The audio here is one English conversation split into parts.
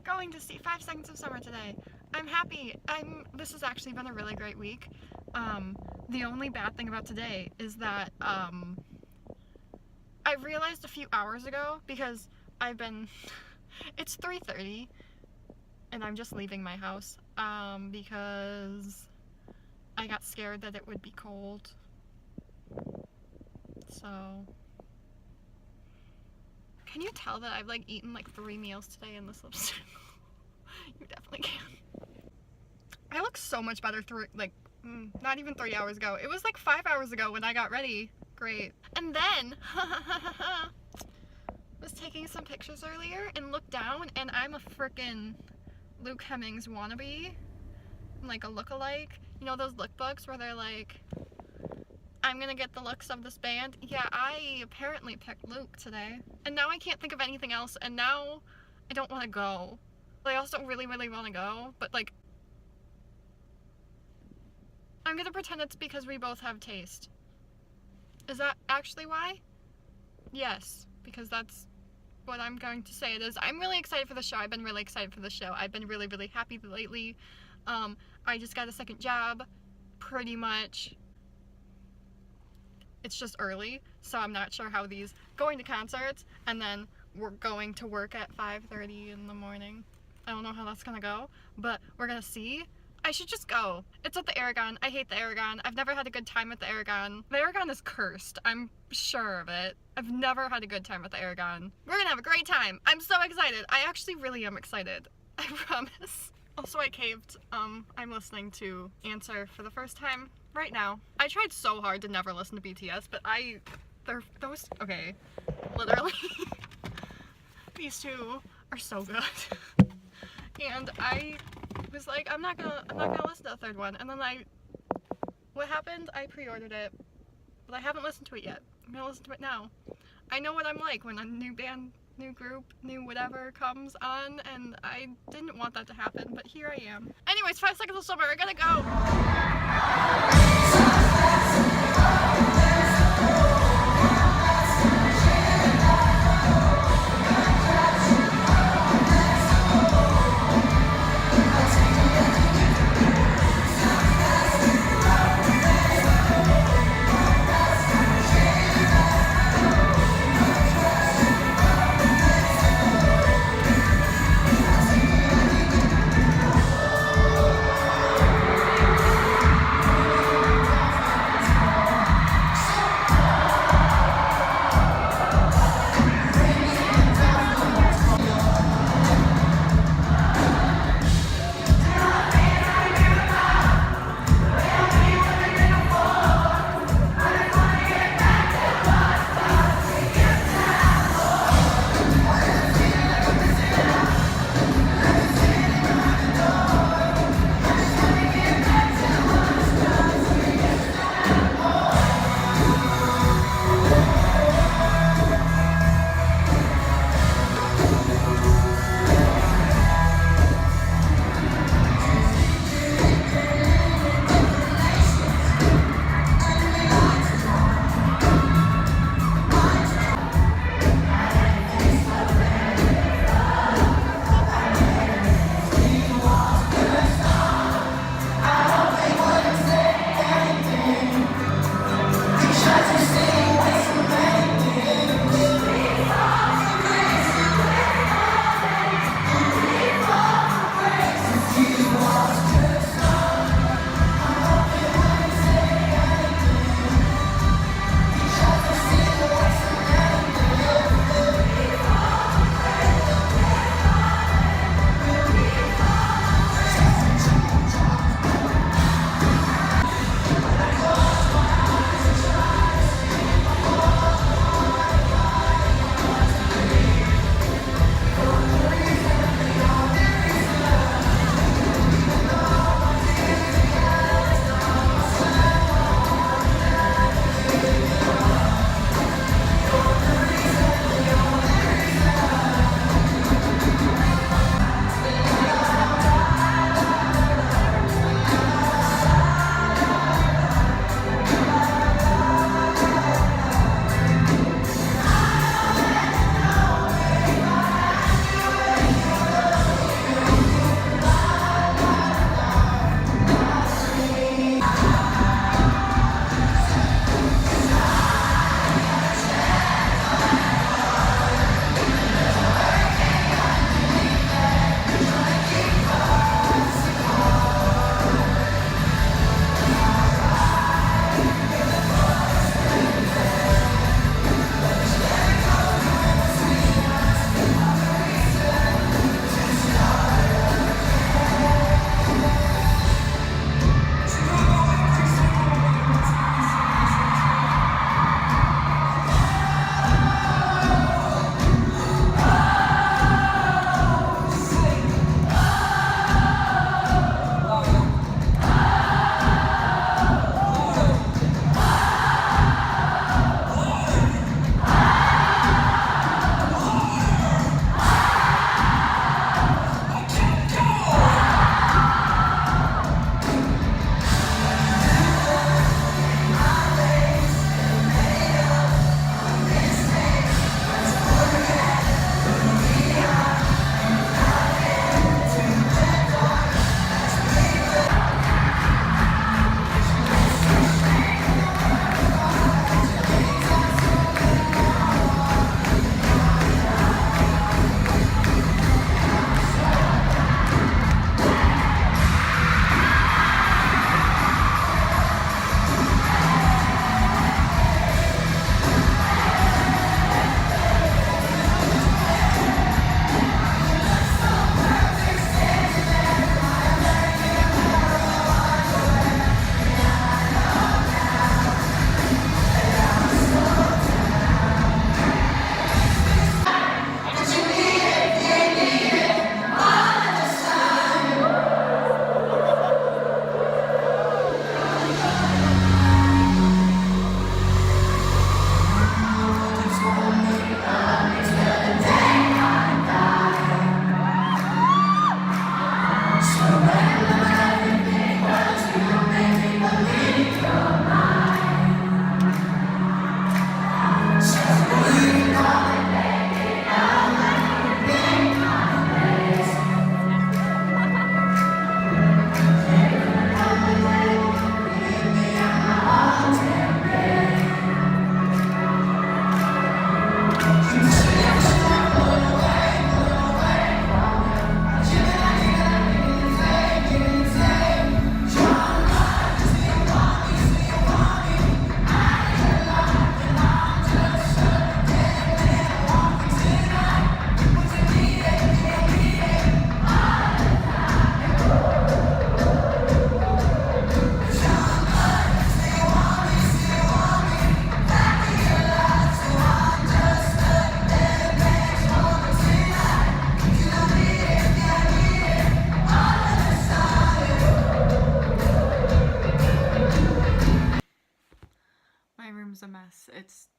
going to see 5 Seconds of Summer today. I'm happy. This has actually been a really great week. The only bad thing about today is that I realized a few hours ago, because it's 3:30 and I'm just leaving my house because I got scared that it would be cold. So can you tell that I've eaten 3 meals today in this lipstick? You definitely can. I look so much better not even 3 hours ago. It was 5 hours ago when I got ready. Great. And then was taking some pictures earlier and looked down and I'm a frickin' Luke Hemmings wannabe. I'm a lookalike. You know those lookbooks where they're I'm gonna get the looks of this band? Yeah, I apparently picked Luke today. And now I can't think of anything else, and now I don't want to go. I also don't really want to go, but I'm gonna pretend it's because we both have taste. Is that actually why? Yes, because that's what I'm going to say it is. I'm really excited for the show. I've been really excited for the show. I've been really, really happy lately. I just got a second job, pretty much. It's just early, so I'm not sure how these going to concerts and then we're going to work at 5:30 in the morning. I don't know how that's gonna go, but we're gonna see. I should just go. It's at the Aragon. I hate the Aragon. I've never had a good time at the Aragon. The Aragon is cursed. I'm sure of it. I've never had a good time at the Aragon. We're gonna have a great time. I'm so excited. I actually really am excited. I promise. Also, I caved. I'm listening to Answer for the first time right now. I tried so hard to never listen to BTS, but okay, literally, these two are so good. And I was I'm not gonna listen to the third one. And then what happened? I pre-ordered it, but I haven't listened to it yet. I'm gonna listen to it now. I know what I'm like when a new band, new group, new whatever comes on, and I didn't want that to happen, but here I am. Anyways, 5 Seconds of Summer, I gotta go!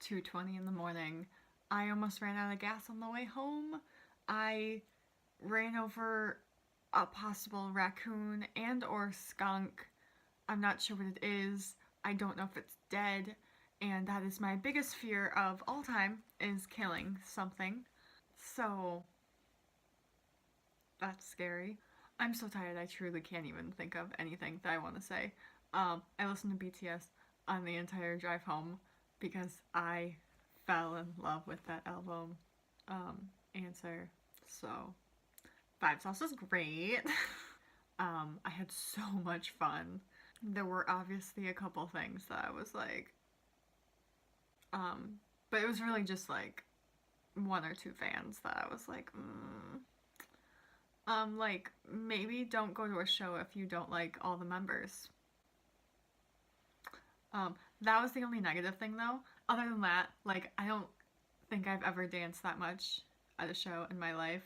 2:20 in the morning. I almost ran out of gas on the way home. I ran over a possible raccoon and or skunk. I'm not sure what it is. I don't know if it's dead. And that is my biggest fear of all time, is killing something. So that's scary. I'm so tired I truly can't even think of anything that I want to say. I listened to BTS on the entire drive home because I fell in love with that album. Answer. So, Vibe Sauce was great. I had so much fun. There were obviously a couple things that I was like, but it was really just like one or two fans that I was like maybe don't go to a show if you don't like all the members. That was the only negative thing though. Other than that, like I don't think I've ever danced that much at a show in my life.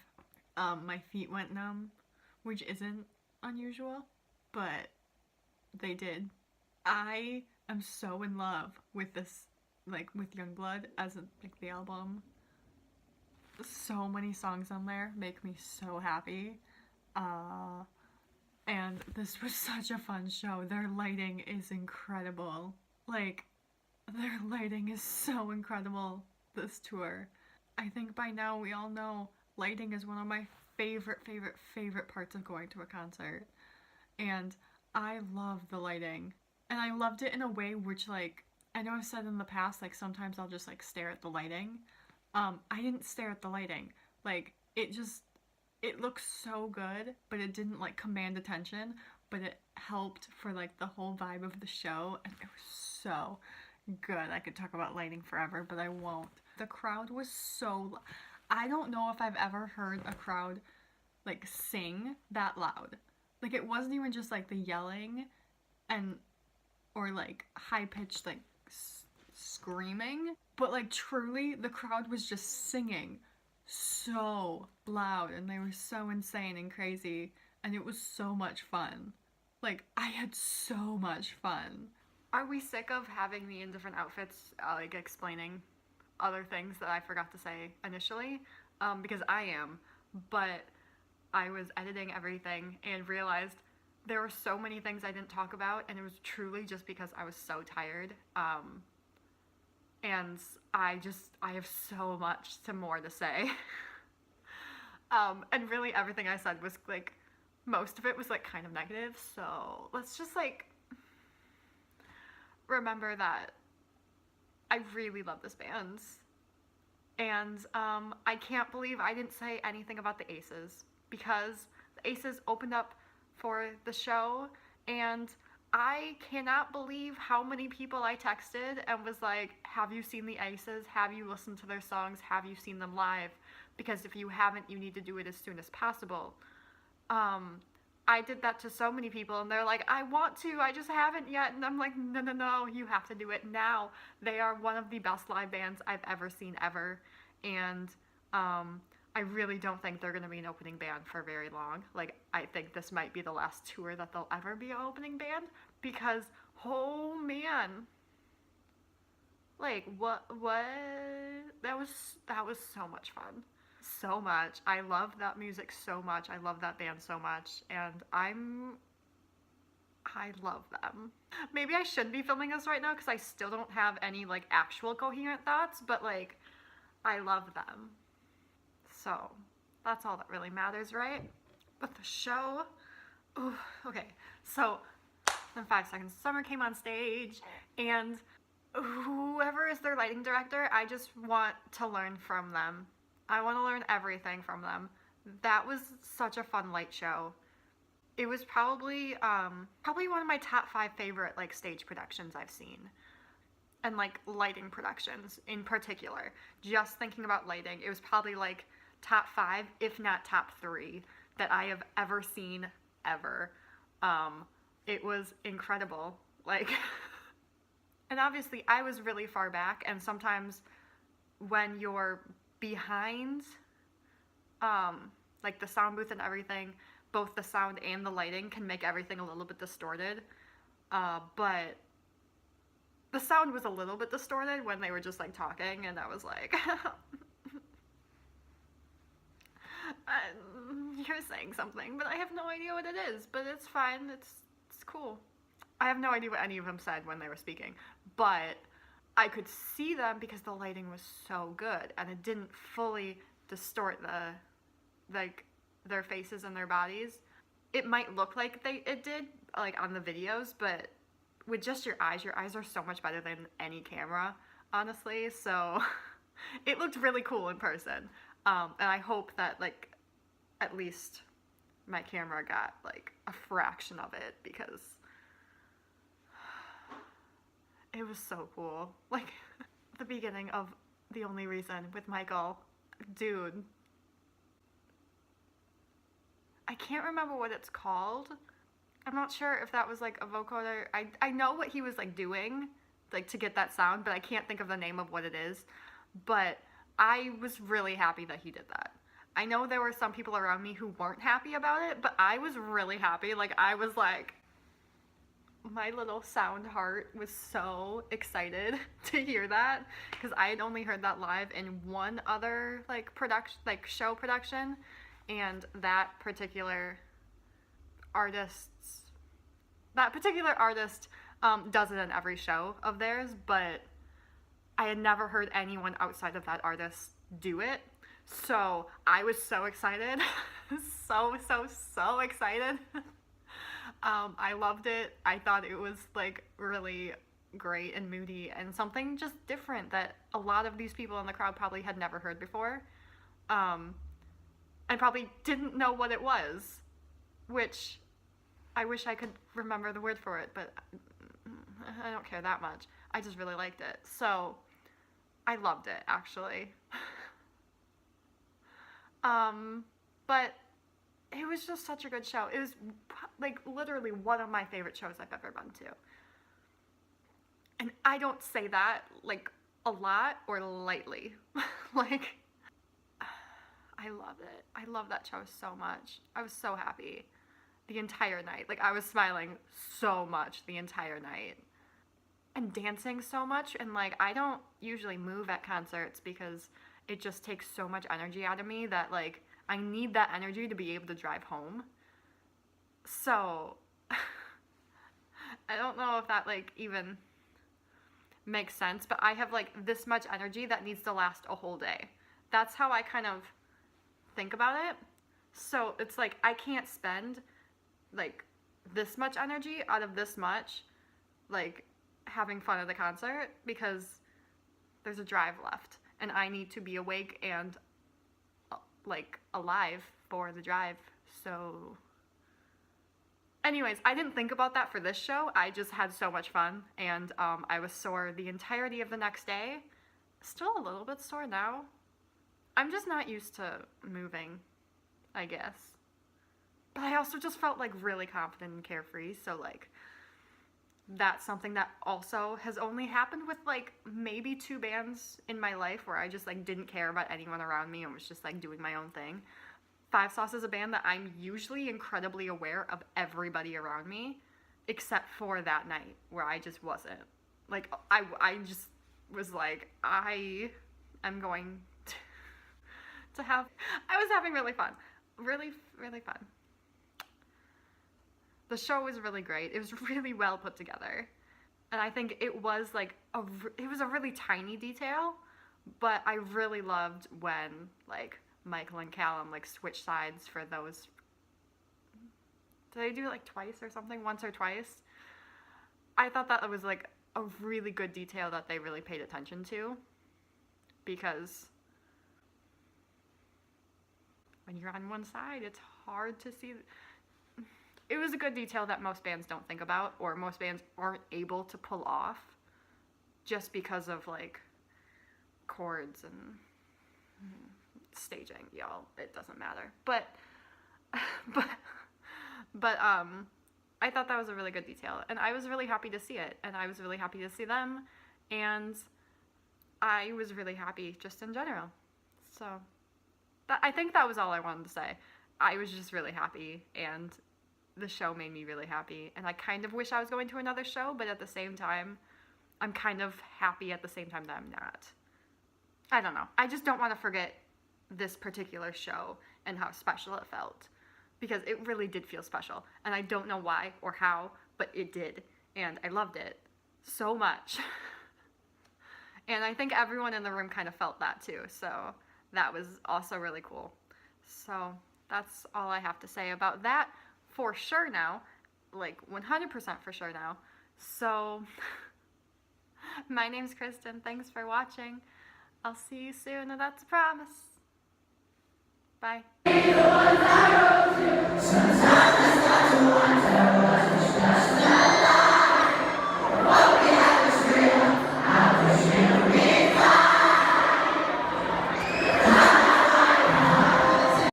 My feet went numb, which isn't unusual, but they did. I am so in love with this, like with Youngblood as like the album. So many songs on there make me so happy. And this was such a fun show. Their lighting is incredible. Like, their lighting is so incredible this tour. I think by now we all know lighting is one of my favorite parts of going to a concert. And I love the lighting. And I loved it in a way which, like, I know I've said in the past, like, sometimes I'll just, like, stare at the lighting. I didn't stare at the lighting. Like, it looks so good, but it didn't, like, command attention, but it helped for, like, the whole vibe of the show, and it was so good. I could talk about lighting forever, but I won't. The crowd was so... I don't know if I've ever heard a crowd, like, sing that loud. Like, it wasn't even just, like, the yelling and... or, like, high-pitched, like, screaming, but, like, truly, the crowd was just singing so loud, and they were so insane and crazy, and it was so much fun. Like, I had so much fun. Are we sick of having me in different outfits, like, explaining other things that I forgot to say initially? Because I am, but I was editing everything and realized there were so many things I didn't talk about, and it was truly just because I was so tired. And I have so much more to say. And really everything I said was like, most of it was like kind of negative, so let's just like remember that I really love this band. And I can't believe I didn't say anything about the Aces, because the Aces opened up for the show, and I cannot believe how many people I texted and was like, have you seen the Aces? Have you listened to their songs? Have you seen them live? Because if you haven't, you need to do it as soon as possible. I did that to so many people, and they're like, I want to, I just haven't yet. And I'm like, no, you have to do it now. They are one of the best live bands I've ever seen ever. And I really don't think they're going to be an opening band for very long. Like, I think this might be the last tour that they'll ever be an opening band, because, oh man. Like, what, that was so much fun. So much. I love that music so much. I love that band so much. And I love them. Maybe I shouldn't be filming this right now because I still don't have any, like, actual coherent thoughts, but, like, I love them. So, that's all that really matters, right? But the show... Ooh, okay, so, in 5 seconds, Summer came on stage, and whoever is their lighting director, I just want to learn from them. I want to learn everything from them. That was such a fun light show. It was probably one of my top 5 favorite, like, stage productions I've seen. And, like, lighting productions in particular. Just thinking about lighting, it was probably, like, top 5, if not top 3, that I have ever seen, ever. It was incredible. Like, and obviously I was really far back, and sometimes when you're behind, like the sound booth and everything, both the sound and the lighting can make everything a little bit distorted, but the sound was a little bit distorted when they were just like talking, and I was like, you're saying something, but I have no idea what it is, but it's fine, it's cool. I have no idea what any of them said when they were speaking, but I could see them because the lighting was so good, and it didn't fully distort their faces and their bodies. It might look like it did, like on the videos, but with just your eyes are so much better than any camera, honestly, so it looked really cool in person. And I hope that, like, at least my camera got, like, a fraction of it, because it was so cool. Like, the beginning of The Only Reason with Michael, dude. I can't remember what it's called. I'm not sure if that was like a vocoder. I know what he was like doing, like to get that sound, but I can't think of the name of what it is. But I was really happy that he did that. I know there were some people around me who weren't happy about it, but I was really happy. Like, I was like, my little sound heart was so excited to hear that, because I had only heard that live in one other like production, like show production, and that particular artist does it in every show of theirs, but I had never heard anyone outside of that artist do it. So I was so excited. so excited. I loved it. I thought it was like really great and moody and something just different that a lot of these people in the crowd probably had never heard before. And probably didn't know what it was, which I wish I could remember the word for it, but I don't care that much. I just really liked it. So I loved it, actually. But it was just such a good show. It was like literally one of my favorite shows I've ever been to. And I don't say that like a lot or lightly. Like, I love it. I love that show so much. I was so happy the entire night. Like, I was smiling so much the entire night. And dancing so much. And like, I don't usually move at concerts because it just takes so much energy out of me that like, I need that energy to be able to drive home. So, I don't know if that like even makes sense, but I have like this much energy that needs to last a whole day. That's how I kind of think about it. So it's like I can't spend like this much energy out of this much like having fun at the concert because there's a drive left and I need to be awake and like alive for the drive. So anyways, I didn't think about that for this show. I just had so much fun, and I was sore the entirety of the next day. Still a little bit sore now. I'm just not used to moving, I guess. But I also just felt like really confident and carefree, so like that's something that also has only happened with like maybe 2 bands in my life where I just like didn't care about anyone around me and was just like doing my own thing. Five Sauce is a band that I'm usually incredibly aware of everybody around me, except for that night where I just wasn't. Like, I just was like, I am going to have, I was having really fun. Really, really fun. The show was really great. It was really well put together. And I think it was like, it was a really tiny detail, but I really loved when like Michael and Callum like switch sides for those. Did they do it like twice or something? Once or twice? I thought that was like a really good detail that they really paid attention to, because when you're on one side, it's hard to see. It was a good detail that most bands don't think about, or most bands aren't able to pull off just because of like chords and staging, y'all. It doesn't matter. But I thought that was a really good detail, and I was really happy to see it, and I was really happy to see them, and I was really happy just in general. So I think that was all I wanted to say. I was just really happy, and the show made me really happy, and I kind of wish I was going to another show, but at the same time, I'm kind of happy at the same time that I'm not. I don't know. I just don't want to forget this particular show and how special it felt, because it really did feel special, and I don't know why or how, but it did, and I loved it so much. And I think everyone in the room kind of felt that too, so that was also really cool. So that's all I have to say about that for sure now, like 100% for sure now. So my name's Kristen. Thanks for watching. I'll see you soon, and that's a promise. Bye.